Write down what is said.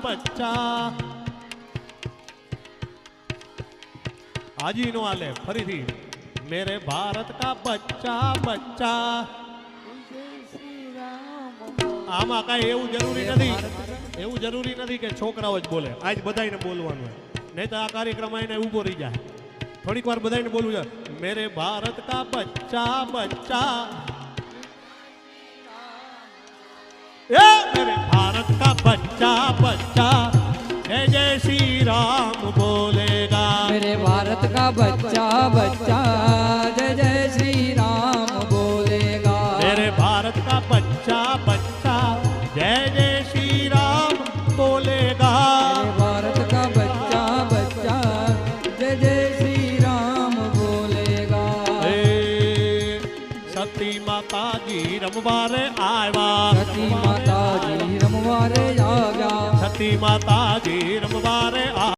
बच्चा आजी नो आले फरी थी मेरे भारत का बच्चा बच्चा आमा कई एवं जरूरी नहीं कि छोकराओ ज बोले आज बधाईने बोलवानुं नहीं तो आ कार्यक्रम आईने ऊभो रही जाए थोड़ीक वार बधाईने बोलवुं जोईए मेरे भारत का बच्चा बच्चा ए मेरे भारत का बच्चा बच्चा जय जय श्री राम बोलेगा मेरे भारत का बच्चा बच्चा जय जय श्री राम बोलेगा मेरे भारत का बच्चा बच्चा जय जय श्री राम बोलेगा मेरे भारत का बच्चा बच्चा जय जय श्री राम बोलेगा सती माता जी रमवारे आया सती माता जी रमवारे आव्या सती माता जी रमवारे